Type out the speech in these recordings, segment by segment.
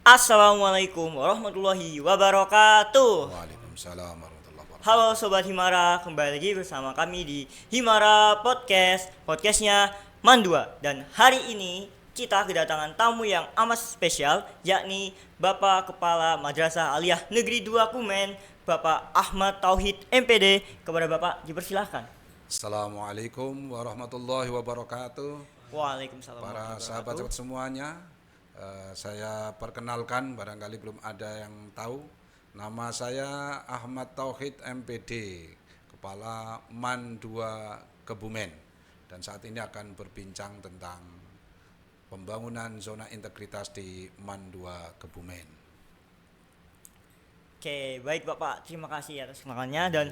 Assalamualaikum warahmatullahi wabarakatuh. Waalaikumsalam warahmatullahi Halo wabarakatuh. Sobat Himara, kembali lagi bersama kami di Himara Podcast, podcastnya Mandua. Dan hari ini kita kedatangan tamu yang amat spesial, yakni Bapak Kepala Madrasah Aliyah Negeri 2 Kumen, Bapak Ahmad Tauhid MPD. Kepada Bapak dipersilahkan. Assalamualaikum warahmatullahi wabarakatuh. Waalaikumsalam Para warahmatullahi wabarakatuh. sahabat-sahabat semuanya, saya perkenalkan, barangkali belum ada yang tahu. Nama saya Ahmad Tauhid MPD, Kepala MAN 2 Kebumen. Dan saat ini akan berbincang tentang pembangunan zona integritas di MAN 2 Kebumen. Oke, baik Bapak, terima kasih atas kenalannya dan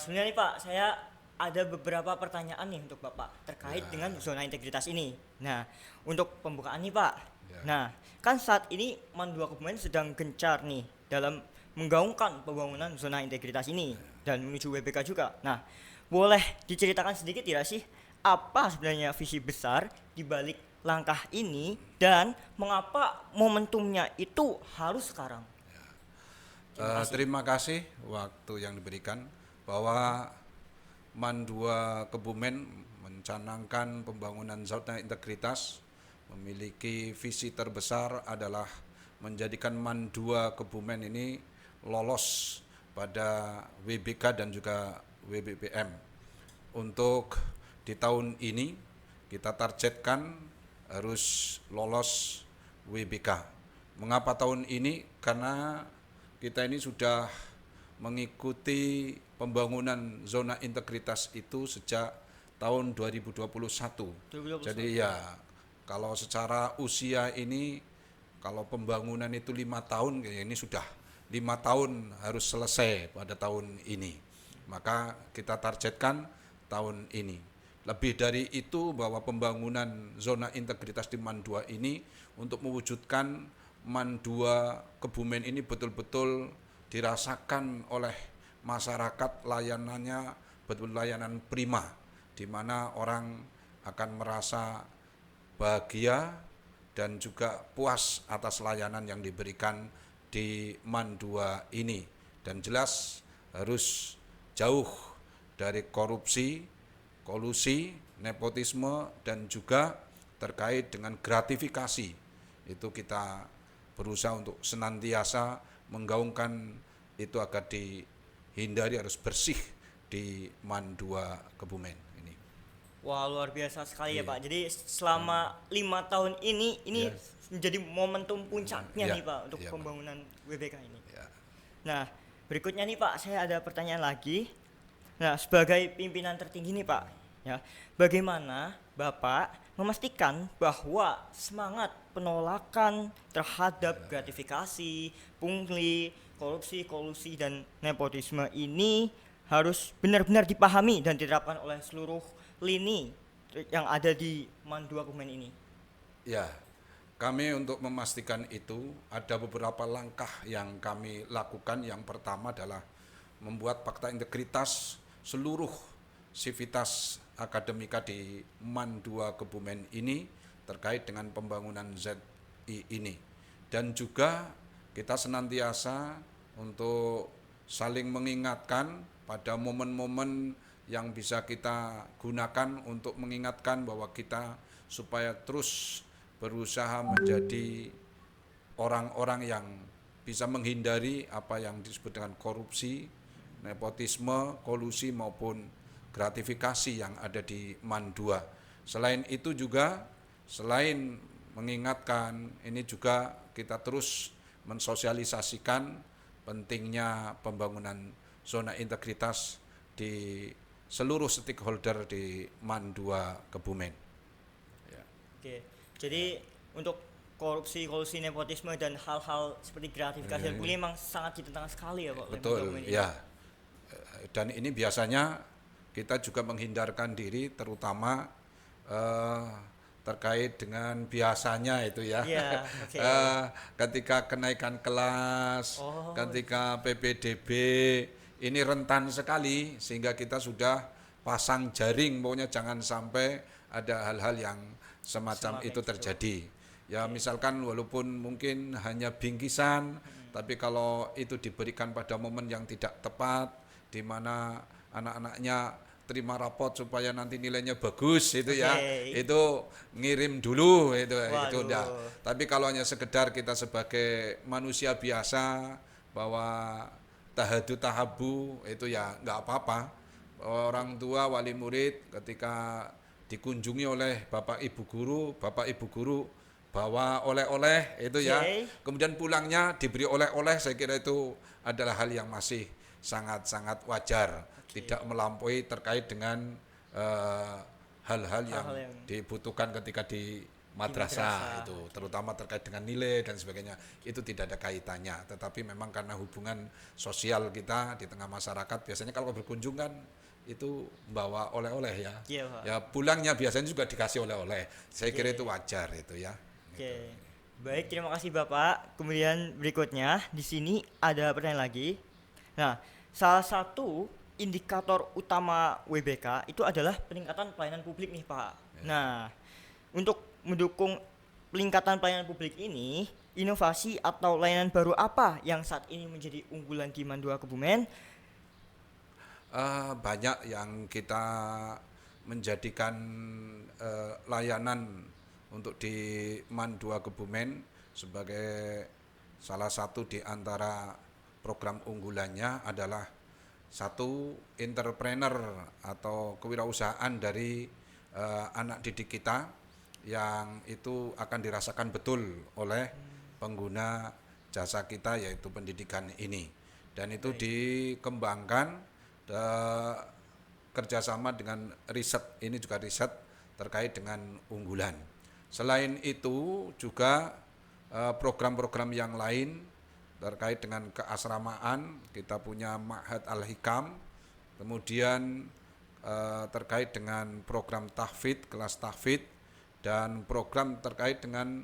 sebenarnya nih Pak, saya ada beberapa pertanyaan nih untuk Bapak terkait dengan zona integritas ini. Nah, untuk pembukaan nih Pak. Ya. Nah, kan saat ini MAN 2 Kebumen sedang gencar nih dalam menggaungkan pembangunan zona integritas ini dan menuju WBK juga. Nah, boleh diceritakan sedikit tidak sih apa sebenarnya visi besar di balik langkah ini dan mengapa momentumnya itu harus sekarang? Terima kasih waktu yang diberikan bahwa MAN 2 Kebumen mencanangkan pembangunan zona integritas, memiliki visi terbesar adalah menjadikan MAN 2 Kebumen ini lolos pada WBK dan juga WBPM. Untuk di tahun ini kita targetkan harus lolos WBK. Mengapa tahun ini? Karena kita ini sudah mengikuti pembangunan zona integritas itu sejak tahun 2021. 2021. Jadi ya kalau secara usia ini, kalau pembangunan itu 5 tahun, ini sudah 5 tahun harus selesai pada tahun ini. Maka kita targetkan tahun ini. Lebih dari itu, bahwa pembangunan zona integritas di MAN 2 ini untuk mewujudkan MAN 2 Kebumen ini betul-betul dirasakan oleh masyarakat, layanannya betul layanan prima, di mana orang akan merasa bahagia dan juga puas atas layanan yang diberikan di MAN 2 ini. Dan jelas harus jauh dari korupsi, kolusi, nepotisme, dan juga terkait dengan gratifikasi. Itu kita berusaha untuk senantiasa menggaungkan itu agar dihindari, harus bersih di MAN 2 Kebumen ini. Wah, luar biasa sekali ya Pak. Jadi selama 5 tahun ini menjadi momentum puncaknya nih Pak untuk pembangunan WBK ini. Ya. Nah, berikutnya nih Pak, saya ada pertanyaan lagi. Nah, sebagai pimpinan tertinggi nih Pak, ya, bagaimana Bapak memastikan bahwa semangat penolakan terhadap gratifikasi, pungli, korupsi, kolusi, dan nepotisme ini harus benar-benar dipahami dan diterapkan oleh seluruh lini yang ada di MAN 2 Kebumen ini? Ya, kami untuk memastikan itu ada beberapa langkah yang kami lakukan. Yang pertama adalah membuat fakta integritas seluruh sivitas akademika di MAN 2 Kebumen ini terkait dengan pembangunan ZI ini. Dan juga kita senantiasa untuk saling mengingatkan pada momen-momen yang bisa kita gunakan untuk mengingatkan bahwa kita supaya terus berusaha menjadi orang-orang yang bisa menghindari apa yang disebut dengan korupsi, nepotisme, kolusi maupun gratifikasi yang ada di MAN 2. Selain itu juga, selain mengingatkan, ini juga kita terus mensosialisasikan pentingnya pembangunan zona integritas di seluruh stakeholder di MAN 2 Kebumen. Ya. Oke, jadi untuk korupsi, kolusi, nepotisme dan hal-hal seperti gratifikasi dan pungli memang sangat ditentang sekali ya Pak. Betul, ya. Dan ini biasanya kita juga menghindarkan diri, terutama terkait dengan biasanya itu ya. Iya, oke. Ketika kenaikan kelas, ketika PPDB, ini rentan sekali, sehingga kita sudah pasang jaring, pokoknya jangan sampai ada hal-hal yang semacam itu terjadi. Ya misalkan walaupun mungkin hanya bingkisan, tapi kalau itu diberikan pada momen yang tidak tepat, di mana anak-anaknya terima rapot supaya nanti nilainya bagus itu ya, Oke. itu ngirim dulu itu enggak. Waduh. Tapi kalau hanya sekedar kita sebagai manusia biasa bahwa tahadu tahabu itu ya nggak apa-apa. Orang tua wali murid ketika dikunjungi oleh bapak ibu guru bawa oleh-oleh itu ya. Oke. Kemudian pulangnya diberi oleh-oleh, saya kira itu adalah hal yang masih sangat-sangat wajar, Oke. tidak melampaui terkait dengan eh, hal-hal yang Hal-hal yang dibutuhkan ketika di madrasah. madrasah itu, terutama terkait dengan nilai dan sebagainya, itu tidak ada kaitannya. Tetapi memang karena hubungan sosial kita di tengah masyarakat, biasanya kalau berkunjung kan itu bawa oleh-oleh ya. Iya, Pak. Ya pulangnya biasanya juga dikasih oleh-oleh. Saya kira Oke. itu wajar itu ya. Oke. Baik, terima kasih Bapak. Kemudian berikutnya di sini ada pertanyaan lagi. Nah, salah satu indikator utama WBK itu adalah peningkatan pelayanan publik nih, Pak. Nah, untuk mendukung peningkatan pelayanan publik ini, inovasi atau layanan baru apa yang saat ini menjadi unggulan di Mandua Kebumen? Banyak yang kita menjadikan layanan untuk di MAN 2 Kebumen sebagai salah satu di antara program unggulannya adalah satu entrepreneur atau kewirausahaan dari anak didik kita yang itu akan dirasakan betul oleh pengguna jasa kita yaitu pendidikan ini, dan itu dikembangkan kerjasama dengan riset, ini juga riset terkait dengan unggulan. Selain itu juga program-program yang lain terkait dengan keasramaan, kita punya Ma'had Al-Hikam, kemudian terkait dengan program tahfidz, kelas tahfidz, dan program terkait dengan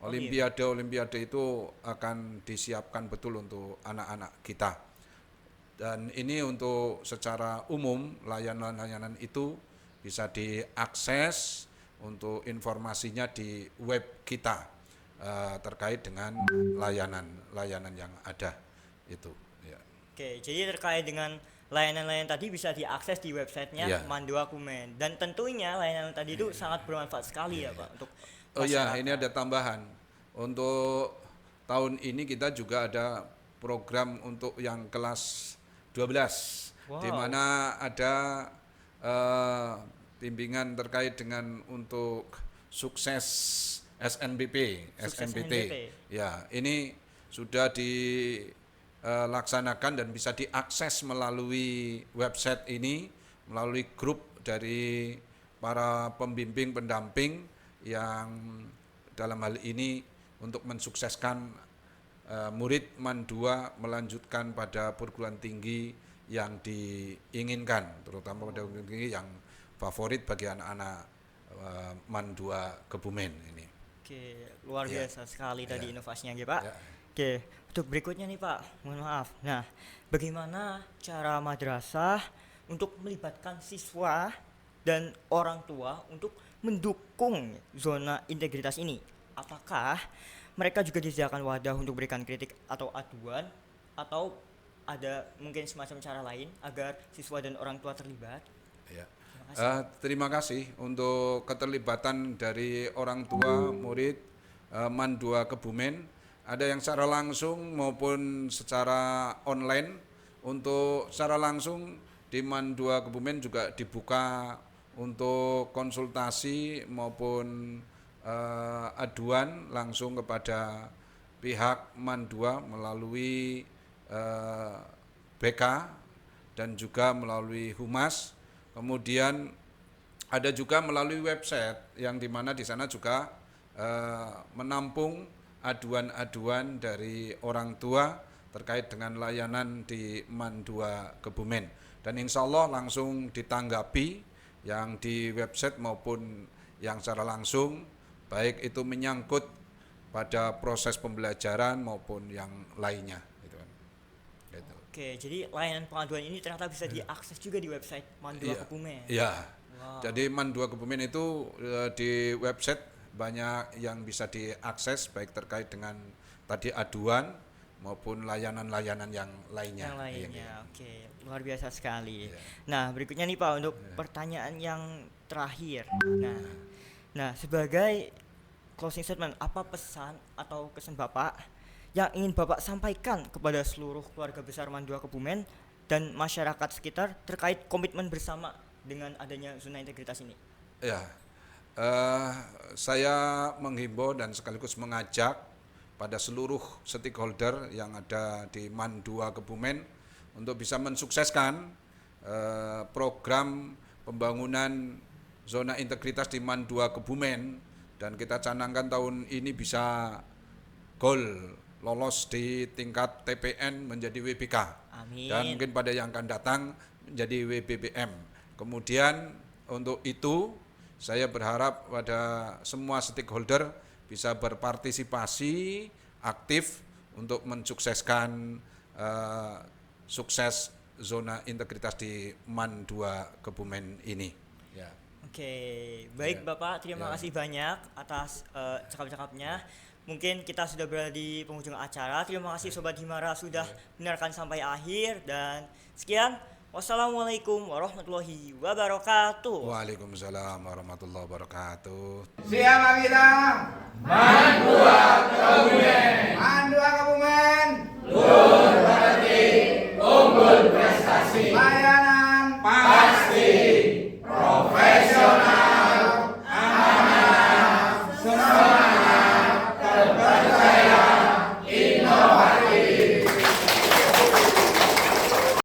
Olimpiade itu akan disiapkan betul untuk anak-anak kita. Dan ini untuk secara umum layanan-layanan itu bisa diakses untuk informasinya di web kita terkait dengan layanan-layanan yang ada itu. Ya. Oke, jadi terkait dengan layanan-layanan tadi bisa diakses di websitenya Iya. Mandua Kebumen. Dan tentunya layanan tadi itu sangat bermanfaat sekali ya, Pak, untuk Oh ya, masyarakat. ini ada tambahan. Untuk tahun ini kita juga ada program untuk yang kelas 12, Wow. di mana ada bimbingan terkait dengan untuk sukses SNBP, Sukses SNBT. SNBP. Ya, ini sudah dilaksanakan dan bisa diakses melalui website ini, melalui grup dari para pembimbing pendamping yang dalam hal ini untuk mensukseskan murid MAN 2 melanjutkan pada perguruan tinggi yang diinginkan, terutama pada perguruan tinggi yang favorit bagi anak-anak MAN 2 Kebumen ini. Oke, luar Ya. biasa sekali Ya. tadi inovasinya ya, Pak. Ya. Oke, untuk berikutnya nih, Pak, mohon maaf. Nah, bagaimana cara madrasah untuk melibatkan siswa dan orang tua untuk mendukung zona integritas ini? Apakah mereka juga disediakan wadah untuk berikan kritik atau aduan, atau ada mungkin semacam cara lain agar siswa dan orang tua terlibat? Ya. Terima kasih. Terima kasih untuk keterlibatan dari orang tua murid MAN 2 Kebumen, ada yang secara langsung maupun secara online. Untuk secara langsung di MAN 2 Kebumen juga dibuka untuk konsultasi maupun aduan langsung kepada pihak MAN 2 melalui BK dan juga melalui Humas. Kemudian ada juga melalui website yang dimana di sana juga menampung aduan-aduan dari orang tua terkait dengan layanan di MAN 2 Kebumen. Dan insya Allah langsung ditanggapi yang di website maupun yang secara langsung, baik itu menyangkut pada proses pembelajaran maupun yang lainnya. Gitu. Oke, jadi layanan pengaduan ini ternyata bisa diakses juga di website MAN 2 Iya. Kebumen. Iya. Wow. Jadi MAN 2 Kebumen itu di website banyak yang bisa diakses baik terkait dengan tadi aduan maupun layanan-layanan yang lainnya. Yang lainnya, Iya. oke, luar biasa sekali. Iya. Nah, berikutnya nih Pak untuk pertanyaan yang terakhir. Nah, sebagai closing statement, apa pesan atau kesan Bapak yang ingin Bapak sampaikan kepada seluruh keluarga besar Mandua Kebumen dan masyarakat sekitar terkait komitmen bersama dengan adanya zona integritas ini? Ya, saya menghimbau dan sekaligus mengajak pada seluruh stakeholder yang ada di MAN 2 Kebumen untuk bisa mensukseskan program pembangunan zona integritas di MAN 2 Kebumen, dan kita canangkan tahun ini bisa goal lolos di tingkat TPN menjadi WBK. Amin. Dan mungkin pada yang akan datang menjadi WBBM. Kemudian untuk itu saya berharap pada semua stakeholder bisa berpartisipasi aktif untuk mensukseskan sukses zona integritas di MAN 2 Kebumen ini. Ya. Oke, baik Ya. Bapak, terima kasih banyak atas cakap-cakapnya. Mungkin kita sudah berada di penghujung acara. Terima kasih Sobat Himara sudah mendengarkan sampai akhir, dan sekian. Wassalamualaikum warahmatullahi wabarakatuh. Waalaikumsalam warahmatullahi wabarakatuh. Siapa kita? MAN 2 Kebumen. MAN 2 Kebumen. Luhur berarti unggul prestasi. Layanan